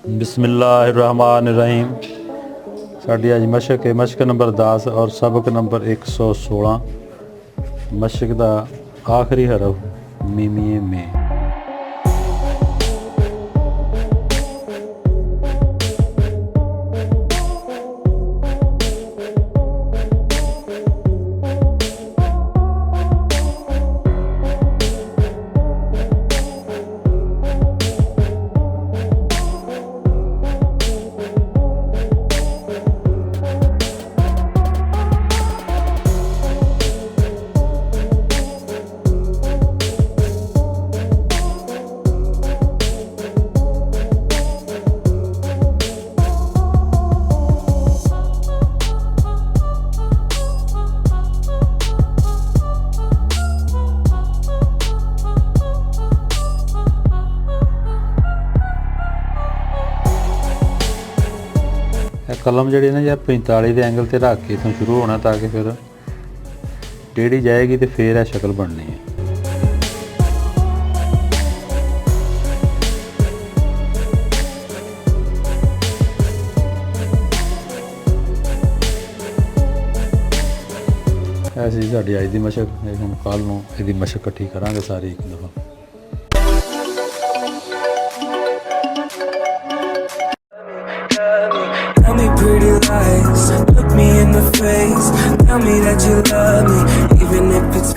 बिस्मिल्लाहिर्रहमानिर्रहीम। साड़ी अज मशक है, मशक नंबर 10 और सबक नंबर 116। मशक का आखिरी हरफ मीमिए में। कलम जी ना यार 45 के एंगल से रख के इतों शुरू होना ताकि फिर टेढ़ी जाएगी तो फिर शक्ल बननी है। ऐसी साड़ी अज की मशक, हम कल नूं इहदी मशक इकट्ठी करांगे सारी एक दफा। Pretty lies, look me in the face, tell me that you love me, even if it's